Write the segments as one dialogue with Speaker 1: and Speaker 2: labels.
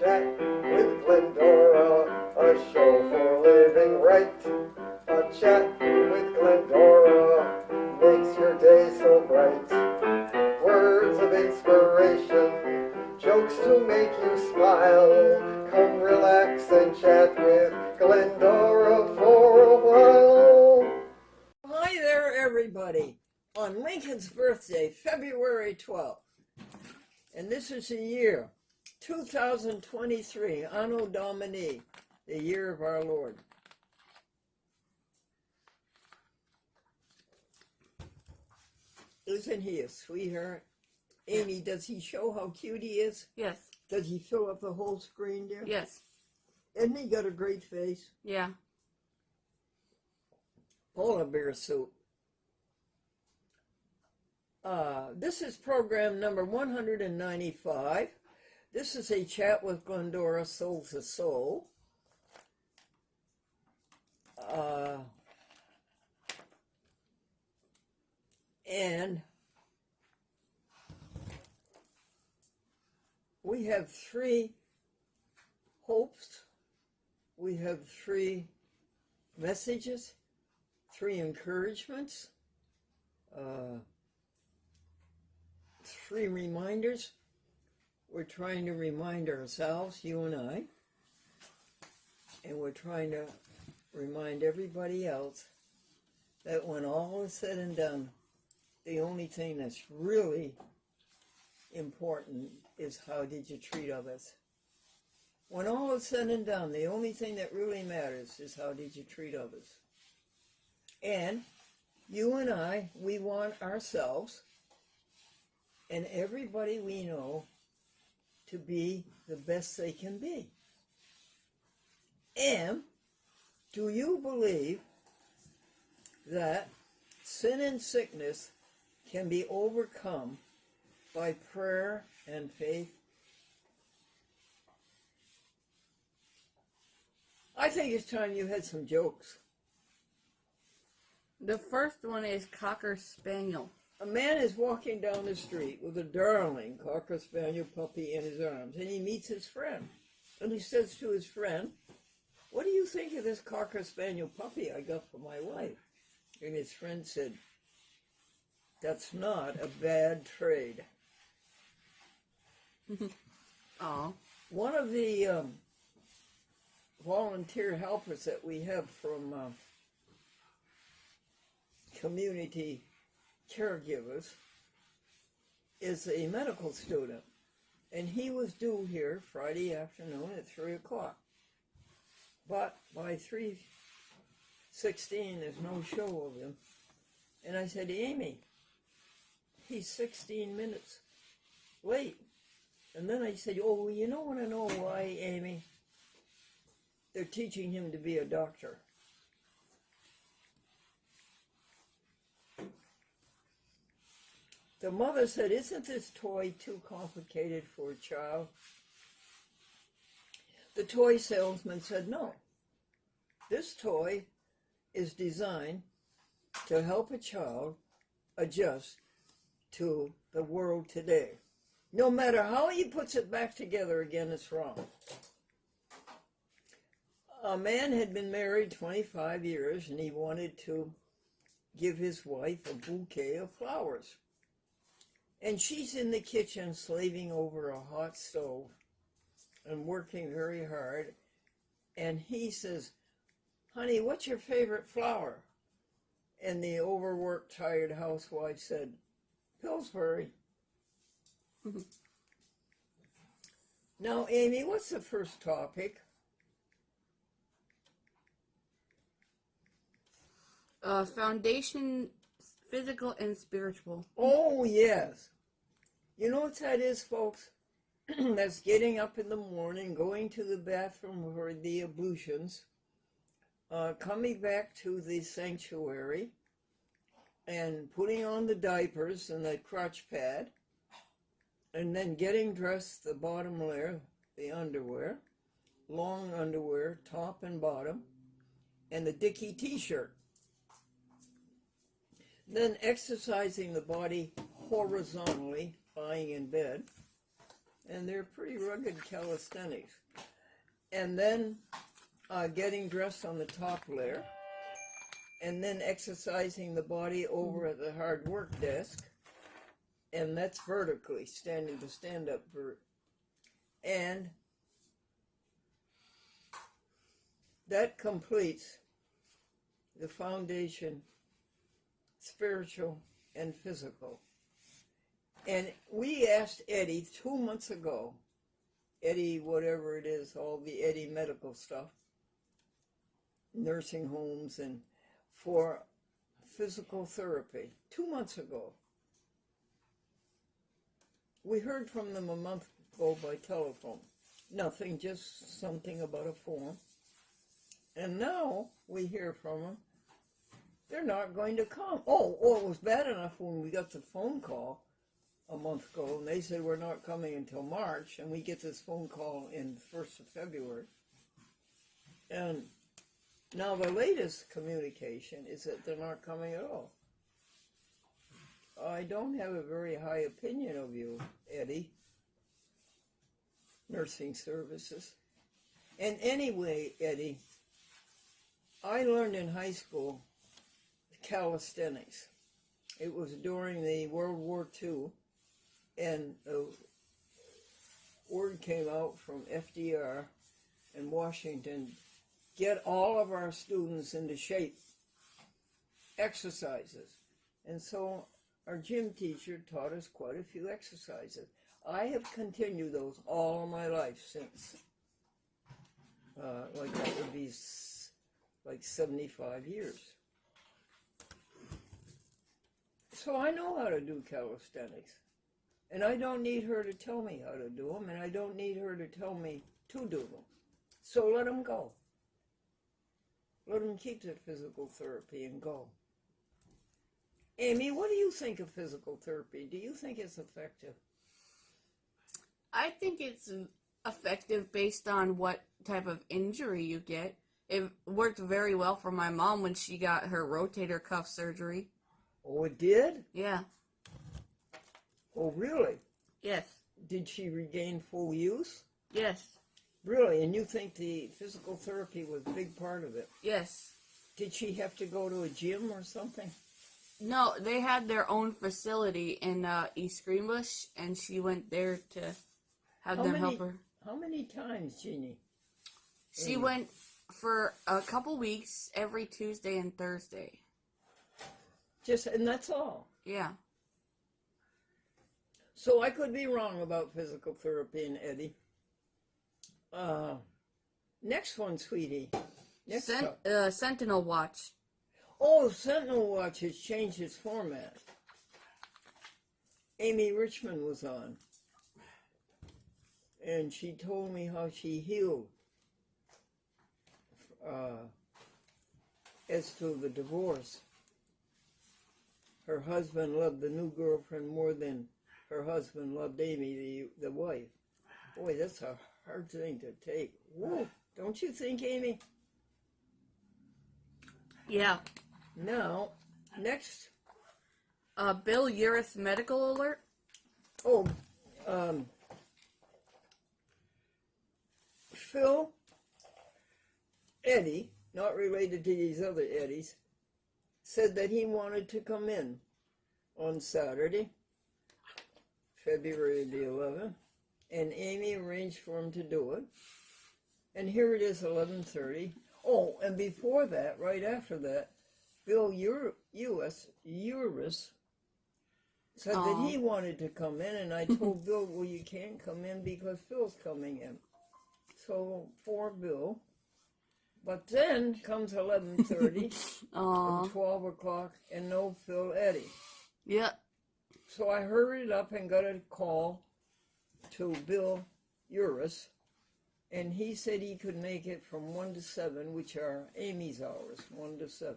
Speaker 1: chat with Glendora, a show for living right. A chat with Glendora makes your day so bright. Words of inspiration, jokes to make you smile. Come relax and chat with Glendora for a while.
Speaker 2: Hi there, everybody. On Lincoln's birthday, February 12th, and this is the year 2023, Anno Domini, the year of our Lord. Isn't he a sweetheart? Amy, does he show how cute he is?
Speaker 3: Yes.
Speaker 2: Does he fill up the whole screen, dear?
Speaker 3: Yes.
Speaker 2: Isn't he got a great face?
Speaker 3: Yeah.
Speaker 2: Polar bear suit. This is program number 195. This is a chat with Glendora, soul to soul. And we have three hopes. We have three messages, three encouragements, three reminders. We're trying to remind ourselves, you and I, and we're trying to remind everybody else that when all is said and done, the only thing that's really important is how did you treat others. When all is said and done, the only thing that really matters is how did you treat others. And you and I, we want ourselves and everybody we know to be the best they can be. And do you believe that sin and sickness can be overcome by prayer and faith? I think it's time you had some jokes.
Speaker 3: The first one is Cocker Spaniel.
Speaker 2: A man is walking down the street with a darling Cocker Spaniel puppy in his arms, and he meets his friend. And he says to his friend, "What do you think of this Cocker Spaniel puppy I got for my wife?" And his friend said, "That's not a bad trade."
Speaker 3: Oh.
Speaker 2: One of the volunteer helpers that we have from community caregivers is a medical student, and he was due here Friday afternoon at 3 o'clock. But by 3:16, there's no show of him. And I said, "Amy, he's 16 minutes late." And then I said, "Oh, you don't want to know why, Amy? They're teaching him to be a doctor." The mother said, "Isn't this toy too complicated for a child?" The toy salesman said, "No. This toy is designed to help a child adjust to the world today. No matter how he puts it back together again, it's wrong." A man had been married 25 years, and he wanted to give his wife a bouquet of flowers. And she's in the kitchen slaving over a hot stove and working very hard. And he says, "Honey, what's your favorite flower?" And the overworked, tired housewife said, "Pillsbury." Now, Amy, what's the first topic?
Speaker 3: Foundation, physical and spiritual.
Speaker 2: Oh, yes. You know what that is, folks? That's getting up in the morning, going to the bathroom for the ablutions, coming back to the sanctuary, and putting on the diapers and the crotch pad, and then getting dressed, the bottom layer, the underwear, long underwear, top and bottom, and the Dickie t-shirt. Then exercising the body horizontally, lying in bed, and they're pretty rugged calisthenics. And then getting dressed on the top layer, and then exercising the body over at the hard work desk, and that's vertically, standing to stand up. And that completes the foundation, spiritual and physical. And we asked Eddie 2 months ago, Eddie, whatever it is, all the Eddie medical stuff, nursing homes, and for physical therapy 2 months ago. We heard from them a month ago by telephone. Nothing, just something about a form. And now we hear from them, they're not going to come. Oh, it was bad enough when we got the phone call a month ago, and they said we're not coming until March, and we get this phone call in the 1st of February. And now the latest communication is that they're not coming at all. I don't have a very high opinion of you, Eddie. Nursing services. And anyway, Eddie, I learned in high school calisthenics. It was during the World War II, and a word came out from FDR in Washington, get all of our students into shape, exercises. And so our gym teacher taught us quite a few exercises. I have continued those all my life since, like that would be like 75 years. So I know how to do calisthenics. And I don't need her to tell me how to do them, and I don't need her to tell me to do them. So let them go. Let them keep the physical therapy and go. Amy, what do you think of physical therapy? Do you think it's effective?
Speaker 3: I think it's effective based on what type of injury you get. It worked very well for my mom when she got her rotator cuff surgery.
Speaker 2: Oh, it did?
Speaker 3: Yeah.
Speaker 2: Oh, really?
Speaker 3: Yes.
Speaker 2: Did she regain full use?
Speaker 3: Yes.
Speaker 2: Really? And you think the physical therapy was a big part of it?
Speaker 3: Yes.
Speaker 2: Did she have to go to a gym or something?
Speaker 3: No, they had their own facility in East Greenbush, and she went there to have them help her.
Speaker 2: How many times, Jeannie?
Speaker 3: She went for a couple weeks every Tuesday and Thursday.
Speaker 2: And that's all?
Speaker 3: Yeah.
Speaker 2: So I could be wrong about physical therapy and Eddie. Next one, sweetie.
Speaker 3: Sentinel Watch.
Speaker 2: Oh, Sentinel Watch has changed its format. Amy Richmond was on. And she told me how she healed as to the divorce. Her husband loved the new girlfriend more than her husband loved Amy, the wife. Boy, that's a hard thing to take. Whoa, don't you think, Amy?
Speaker 3: Yeah.
Speaker 2: Now, next.
Speaker 3: Bill Uris medical alert.
Speaker 2: Oh, Phil, Eddie, not related to these other Eddies, said that he wanted to come in on Saturday, February the 11th, and Amy arranged for him to do it. And here it is, 11:30. Oh, and before that, right after that, Bill Uris said that he wanted to come in, and I told Bill, well, you can't come in because Phil's coming in. So, poor Bill. But then comes 11:30 and 12 o'clock, and no Phil Eddie.
Speaker 3: Yep.
Speaker 2: So I hurried up and got a call to Bill Uris, and he said he could make it from 1 to 7, which are Amy's hours, 1 to 7.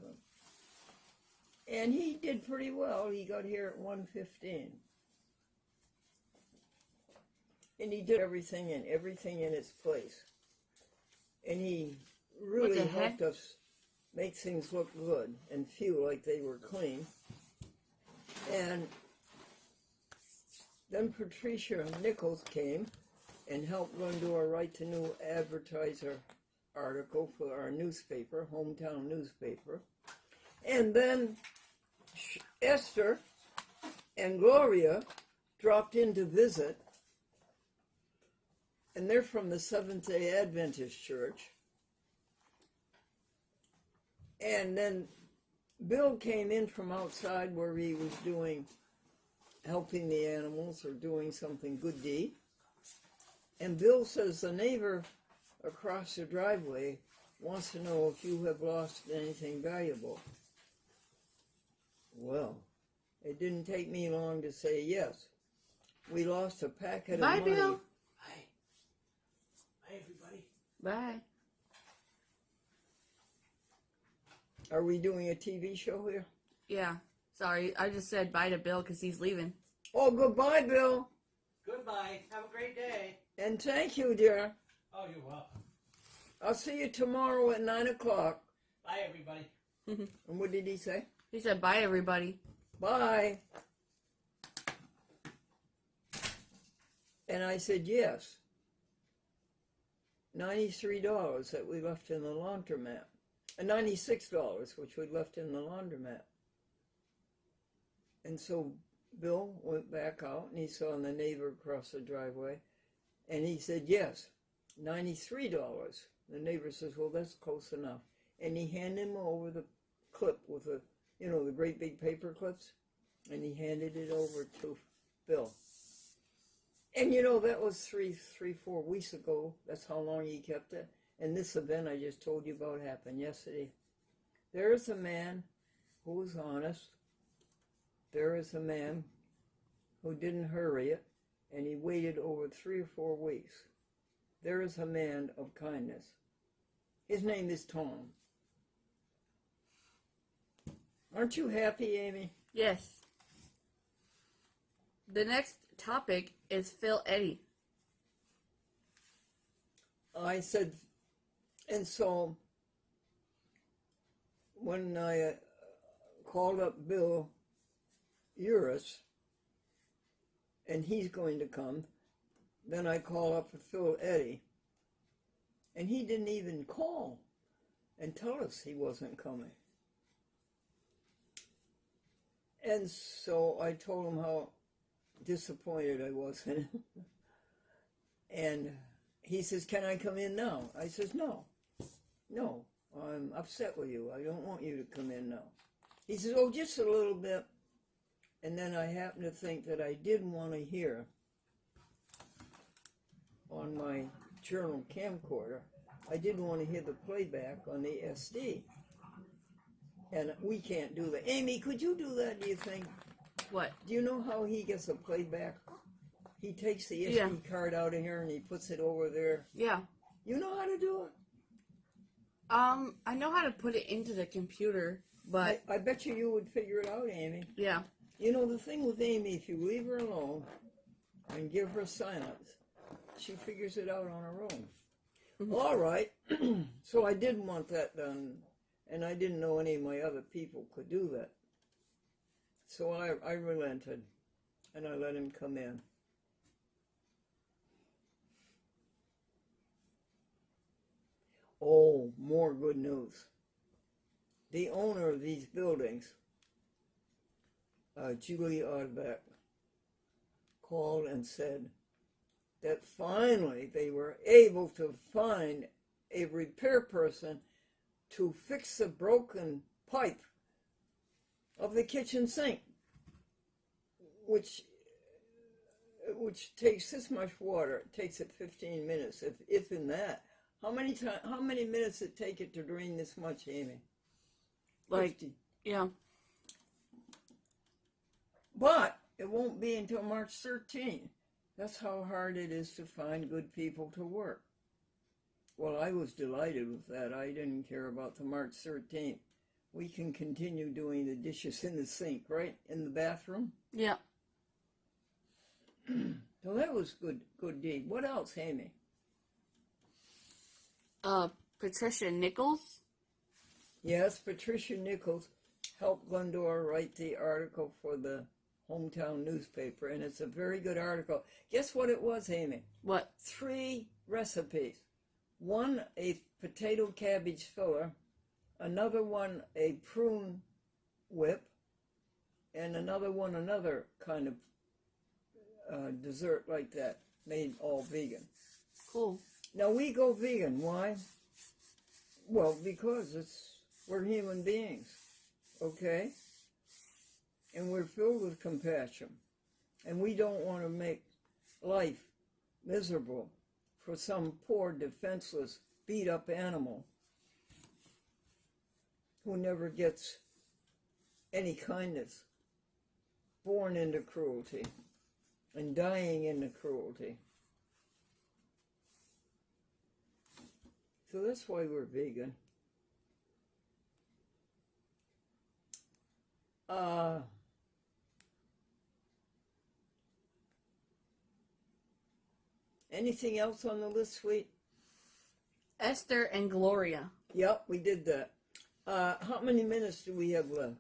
Speaker 2: And he did pretty well. He got here at 1:15. And he did everything in its place. And he really helped us make things look good and feel like they were clean. And then Patricia Nichols came, and helped Glendora write the new advertiser article for our newspaper, hometown newspaper. And then Esther and Gloria dropped in to visit, and they're from the Seventh-day Adventist Church. And then Bill came in from outside where he was helping the animals or doing something good deed. And Bill says the neighbor across the driveway wants to know if you have lost anything valuable. Well, it didn't take me long to say yes. We lost a packet of money.
Speaker 3: Bye, Bill.
Speaker 4: Bye. Bye, everybody.
Speaker 3: Bye.
Speaker 2: Are we doing a TV show here?
Speaker 3: Yeah. Sorry, I just said bye to Bill because he's leaving.
Speaker 2: Oh, goodbye, Bill.
Speaker 4: Goodbye. Have a great day.
Speaker 2: And thank you, dear.
Speaker 4: Oh, you're welcome.
Speaker 2: I'll see you tomorrow at 9 o'clock.
Speaker 4: Bye, everybody.
Speaker 2: And what did he say?
Speaker 3: He said bye, everybody.
Speaker 2: Bye. And I said yes. $93 that we left in the laundromat. $96, which we left in the laundromat. And so Bill went back out and he saw the neighbor across the driveway. And he said, yes, $93. The neighbor says, well, that's close enough. And he handed him over the clip with the great big paper clips. And he handed it over to Bill. And that was 4 weeks ago. That's how long he kept it. And this event I just told you about happened yesterday. There is a man who was honest. There is a man who didn't hurry it. And he waited over 3 or 4 weeks. There is a man of kindness. His name is Tom. Aren't you happy, Amy?
Speaker 3: Yes. The next topic is Phil Eddy.
Speaker 2: I said, and so when I called up Bill Uris, and he's going to come, then I call up Phil Eddy, and he didn't even call and tell us he wasn't coming. And so I told him how disappointed I was in him. And he says, can I come in now? I says, no, I'm upset with you. I don't want you to come in now. He says, oh, just a little bit. And then I happened to think that I did want to hear on my journal camcorder, I did want to hear the playback on the SD. And we can't do that. Amy, could you do that, do you think?
Speaker 3: What?
Speaker 2: Do you know how he gets a playback? He takes the SD card out of here and he puts it over there.
Speaker 3: Yeah.
Speaker 2: You know how to do it?
Speaker 3: I know how to put it into the computer, but
Speaker 2: I bet you would figure it out, Amy.
Speaker 3: yeah.
Speaker 2: The thing with Amy, if you leave her alone and give her silence, she figures it out on her own. Mm-hmm. All right. So I did want that done, and I didn't know any of my other people could do that. So I relented, and I let him come in. Oh, more good news. The owner of these buildings, Julie Oddbeck, called and said that finally they were able to find a repair person to fix the broken pipe of the kitchen sink, which takes this much water. It takes it 15 minutes, if in that. How many minutes it take it to drain this much, Amy?
Speaker 3: Like
Speaker 2: 50.
Speaker 3: Yeah.
Speaker 2: But it won't be until March 13th. That's how hard it is to find good people to work. Well, I was delighted with that. I didn't care about the March 13th. We can continue doing the dishes in the sink, right? In the bathroom?
Speaker 3: Yeah.
Speaker 2: So that was good deed. What else, Amy?
Speaker 3: Patricia Nichols.
Speaker 2: Yes, Patricia Nichols helped Glendora write the article for the hometown newspaper, and it's a very good article. Guess what it was, Amy?
Speaker 3: What?
Speaker 2: 3 recipes. One, a potato cabbage filler. Another one, a prune whip. And another one, another kind of dessert like that, made all vegan.
Speaker 3: Cool.
Speaker 2: Now, we go vegan. Why? Well, because we're human beings, okay? And we're filled with compassion. And we don't want to make life miserable for some poor, defenseless, beat-up animal who never gets any kindness, born into cruelty and dying into cruelty. So that's why we're vegan. Anything else on the list, sweet?
Speaker 3: Esther and Gloria.
Speaker 2: Yep, we did that. How many minutes do we have left?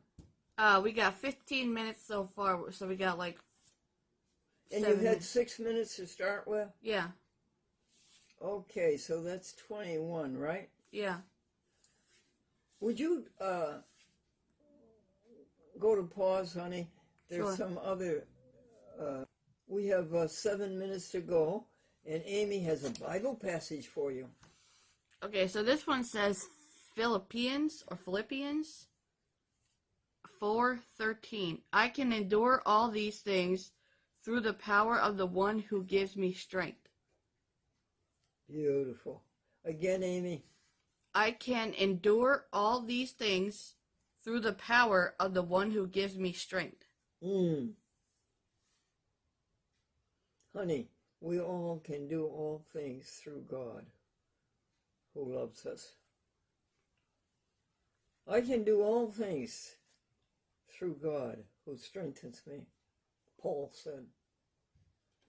Speaker 3: We got 15 minutes so far, so we got like
Speaker 2: And
Speaker 3: 7
Speaker 2: you had 6 minutes to start with?
Speaker 3: Yeah.
Speaker 2: Okay, so that's 21, right?
Speaker 3: Yeah.
Speaker 2: Would you go to pause, honey? There's
Speaker 3: Sure.
Speaker 2: some other... we have 7 minutes to go, and Amy has a Bible passage for you.
Speaker 3: Okay, so this one says Philippians 4:13. I can endure all these things through the power of the one who gives me strength.
Speaker 2: Beautiful. Again, Amy.
Speaker 3: I can endure all these things through the power of the one who gives me strength.
Speaker 2: Honey, we all can do all things through God who loves us. I can do all things through God who strengthens me, Paul said.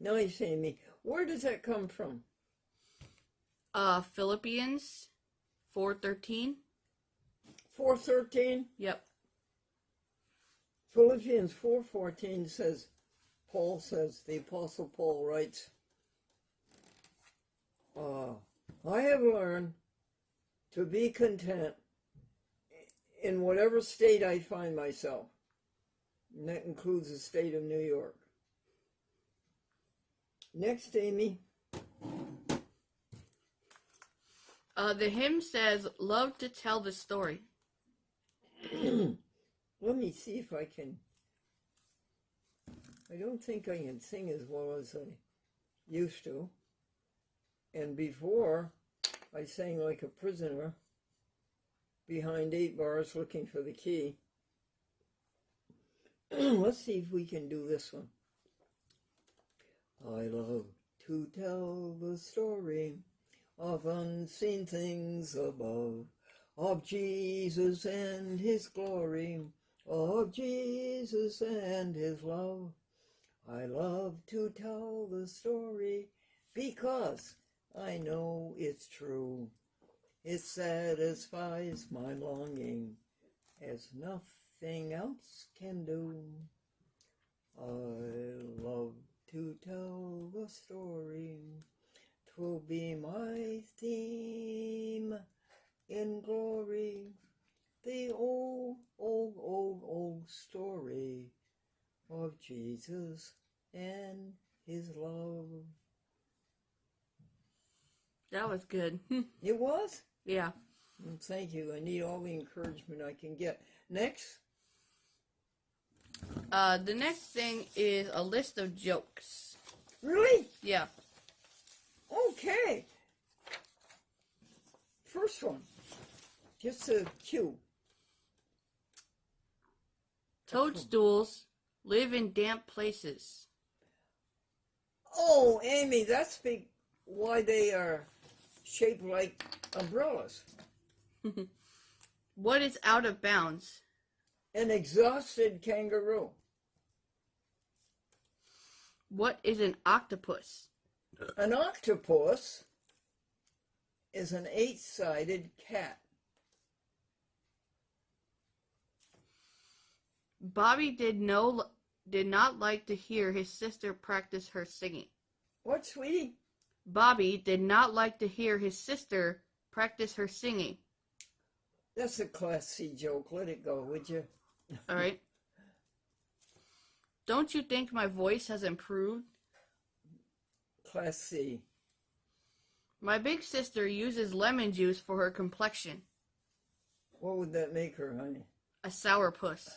Speaker 2: Nice, Amy. Where does that come from?
Speaker 3: Philippians 4:13.
Speaker 2: 4:13?
Speaker 3: Yep.
Speaker 2: Philippians 4:14 says, Paul says, the Apostle Paul writes, I have learned to be content in whatever state I find myself. And that includes the state of New York. Next, Amy.
Speaker 3: The hymn says, love to tell the story.
Speaker 2: Let me see if I can. I don't think I can sing as well as I used to. And before, I sang like a prisoner behind 8 bars looking for the key. Let's see if we can do this one. I love to tell the story of unseen things above, of Jesus and his glory, of Jesus and his love. I love to tell the story because I know it's true. It satisfies my longing as nothing else can do. I love to tell the story. 'Twill be my theme in glory. The old, old, old, old story of Jesus and his love.
Speaker 3: That was good.
Speaker 2: It was?
Speaker 3: Yeah.
Speaker 2: Well, thank you. I need all the encouragement I can get. Next.
Speaker 3: The next thing is a list of jokes.
Speaker 2: Really?
Speaker 3: Yeah.
Speaker 2: Okay. First one. Just a cue.
Speaker 3: Toadstools live in damp places.
Speaker 2: Oh, Amy, that's why they are shaped like umbrellas.
Speaker 3: What is out of bounds?
Speaker 2: An exhausted kangaroo.
Speaker 3: What is an octopus?
Speaker 2: An octopus is an 8-sided cat.
Speaker 3: Bobby did no did not like to hear his sister practice her singing.
Speaker 2: What, sweetie?
Speaker 3: Bobby did not like to hear his sister practice her singing.
Speaker 2: That's a Class C joke. Let it go, would you?
Speaker 3: All right. Don't you think my voice has improved?
Speaker 2: Class C.
Speaker 3: My big sister uses lemon juice for her complexion.
Speaker 2: What would that make her, honey?
Speaker 3: A sourpuss.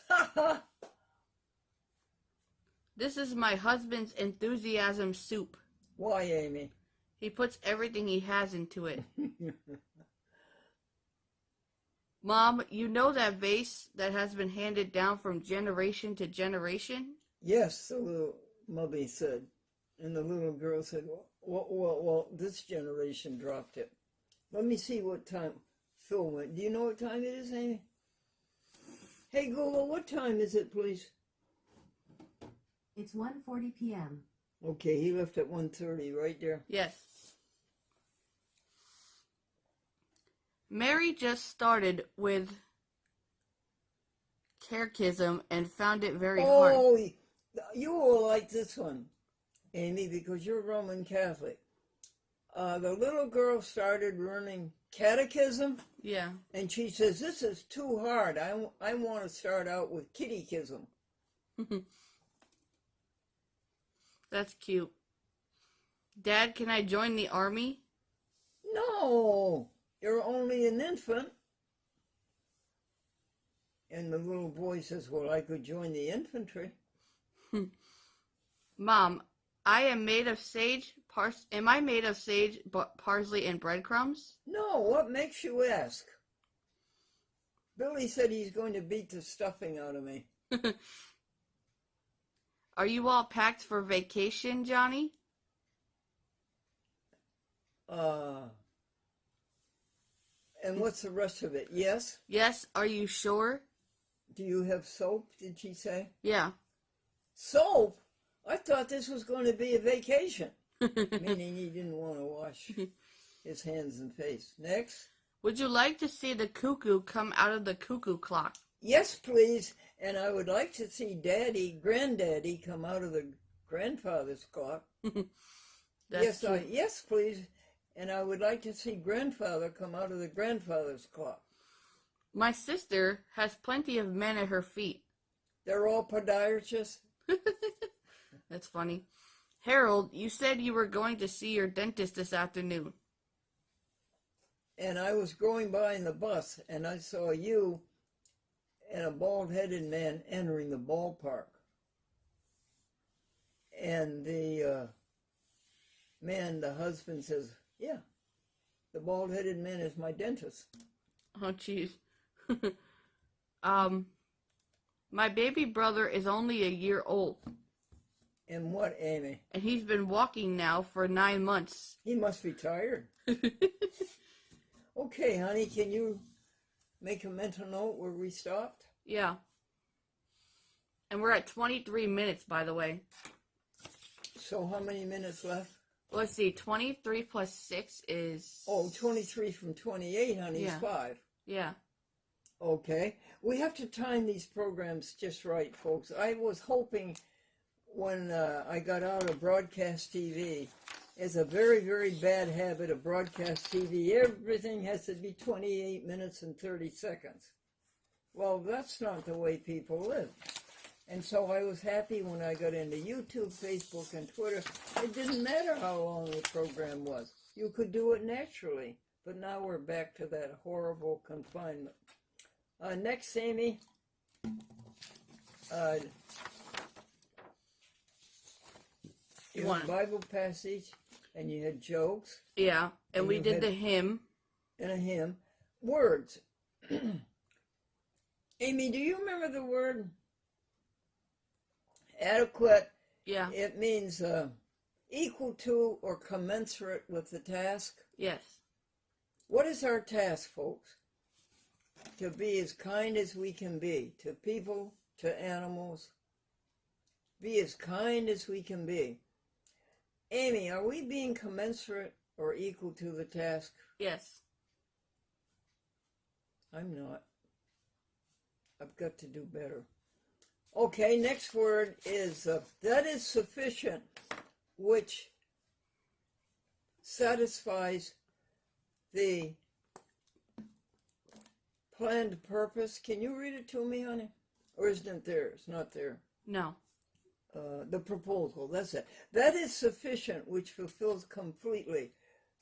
Speaker 3: This is my husband's enthusiasm soup.
Speaker 2: Why, Amy?
Speaker 3: He puts everything he has into it. Mom, you know that vase that has been handed down from generation to generation?
Speaker 2: Yes, the little mummy said. And the little girl said, well, this generation dropped it. Let me see what time Phil went. Do you know what time it is, Amy? Hey, Google, what time is it, please?
Speaker 5: It's 1:40 p.m.
Speaker 2: Okay, he left at 1:30, right there.
Speaker 3: Yes. Mary just started with catechism and found it very hard.
Speaker 2: Oh, you will like this one, Amy, because you're Roman Catholic. The little girl started learning catechism,
Speaker 3: Yeah.
Speaker 2: and she says, this is too hard. I want to start out with kittychism.
Speaker 3: That's cute. Dad, can I join the army?
Speaker 2: No, you're only an infant. And the little boy says, well, I could join the infantry.
Speaker 3: Mom, I am made of sage, am I made of sage, parsley, and breadcrumbs?
Speaker 2: No, what makes you ask? Billy said he's going to beat the stuffing out of me.
Speaker 3: Are you all packed for vacation, Johnny?
Speaker 2: And what's the rest of it? Yes?
Speaker 3: Yes, are you sure?
Speaker 2: Do you have soap, did she say?
Speaker 3: Yeah.
Speaker 2: Soap? I thought this was going to be a vacation. Meaning he didn't want to wash his hands and face. Next.
Speaker 3: Would you like to see the cuckoo come out of the cuckoo clock?
Speaker 2: Yes, please. And I would like to see Granddaddy come out of the grandfather's clock.
Speaker 3: That's cute.
Speaker 2: Yes, please. And I would like to see grandfather come out of the grandfather's clock.
Speaker 3: My sister has plenty of men at her feet.
Speaker 2: They're all podiatrists.
Speaker 3: That's funny. Harold, you said you were going to see your dentist this afternoon.
Speaker 2: And I was going by in the bus, and I saw you and a bald-headed man entering the ballpark. And the husband says, yeah, the bald-headed man is my dentist.
Speaker 3: Oh, jeez. My baby brother is only a year old.
Speaker 2: And what, Amy?
Speaker 3: And he's been walking now for 9 months.
Speaker 2: He must be tired. Okay, honey, can you make a mental note where we stopped?
Speaker 3: Yeah. And we're at 23 minutes, by the way.
Speaker 2: So how many minutes left?
Speaker 3: Let's see, 23 plus 6 is...
Speaker 2: Oh, 23 from 28, honey, is 5.
Speaker 3: Yeah.
Speaker 2: Okay. We have to time these programs just right, folks. I was hoping when I got out of broadcast TV, it's a very, very bad habit of broadcast TV. Everything has to be 28 minutes and 30 seconds. Well, that's not the way people live. And so I was happy when I got into YouTube, Facebook, and Twitter. It didn't matter how long the program was. You could do it naturally. But now we're back to that horrible confinement. Next, Amy. You had a Bible passage, and you had jokes.
Speaker 3: Yeah, and we did the hymn.
Speaker 2: And a hymn. Words. Amy, do you remember the word adequate?
Speaker 3: Yeah.
Speaker 2: It means equal to or commensurate with the task.
Speaker 3: Yes.
Speaker 2: What is our task, folks? To be as kind as we can be to people, to animals. Be as kind as we can be. Amy, are we being commensurate or equal to the task?
Speaker 3: Yes.
Speaker 2: I'm not. I've got to do better. Okay, next word is that is sufficient, which satisfies the planned purpose. Can you read it to me, honey? Or isn't it there? It's not there.
Speaker 3: No.
Speaker 2: The proposal, that's it. That is sufficient, which fulfills completely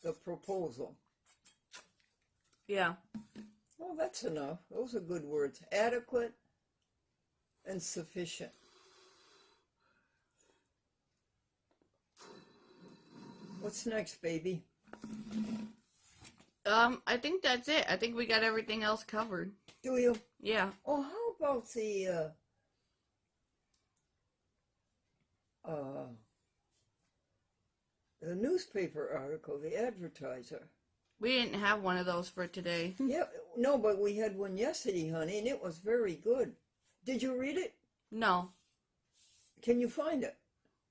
Speaker 2: the proposal.
Speaker 3: Yeah.
Speaker 2: Well, that's enough. Those are good words. Adequate and sufficient. What's next, baby?
Speaker 3: I think that's it. I think we got everything else covered.
Speaker 2: Do you?
Speaker 3: Yeah.
Speaker 2: Oh, how about the newspaper article, the advertiser?
Speaker 3: We didn't have one of those for today.
Speaker 2: Yeah, no, but we had one yesterday, honey, and it was very good. Did you read it?
Speaker 3: No.
Speaker 2: Can you find it?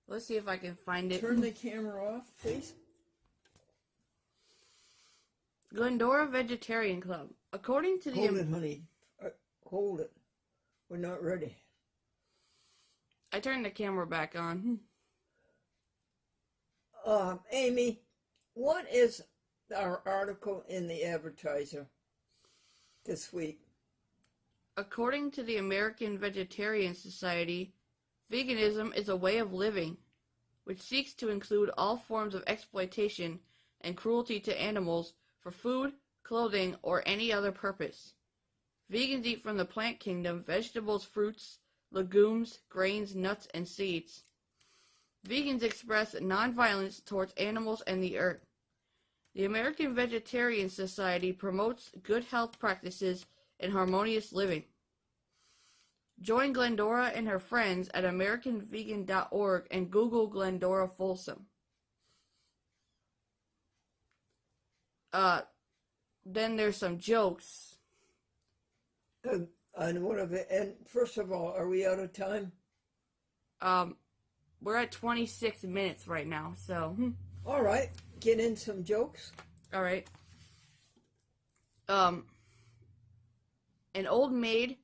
Speaker 3: Let's see if I can find it.
Speaker 2: Turn the camera off, please.
Speaker 3: Glendora Vegetarian Club. According to the...
Speaker 2: Hold it, honey. Hold it. We're not ready.
Speaker 3: I turned the camera back on.
Speaker 2: Amy, what is our article in the advertiser this week?
Speaker 3: According to the American Vegetarian Society, veganism is a way of living which seeks to include all forms of exploitation and cruelty to animals for food, clothing, or any other purpose. Vegans eat from the plant kingdom vegetables, fruits, legumes, grains, nuts, and seeds. Vegans express nonviolence towards animals and the earth. The American Vegetarian Society promotes good health practices and harmonious living. Join Glendora and her friends at AmericanVegan.org and Google Glendora Folsom. Then there's some jokes.
Speaker 2: And what of it? And first of all, are we out of time?
Speaker 3: We're at 26 minutes right now, so.
Speaker 2: All right, get in some jokes.
Speaker 3: All right. An old maid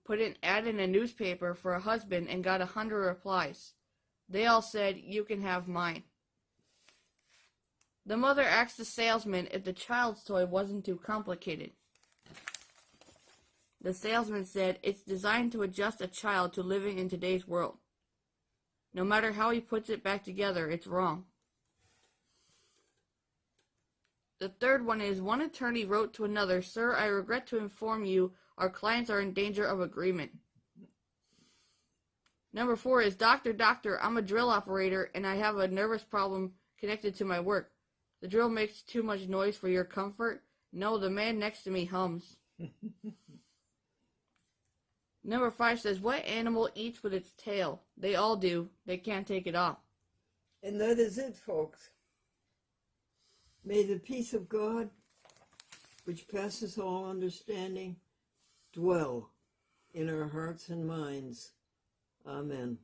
Speaker 3: put an ad in a newspaper for a husband and got 100 replies. They all said, "You can have mine." The mother asked the salesman if the child's toy wasn't too complicated. The salesman said, "It's designed to adjust a child to living in today's world. No matter how he puts it back together, it's wrong." The third one is, one attorney wrote to another, "Sir, I regret to inform you our clients are in danger of agreement." Number 4 is, Doctor, I'm a drill operator and I have a nervous problem connected to my work. The drill makes too much noise for your comfort? No, the man next to me hums. Number 5 says, what animal eats with its tail? They all do. They can't take it off.
Speaker 2: And that is it, folks. May the peace of God, which passes all understanding, dwell in our hearts and minds. Amen.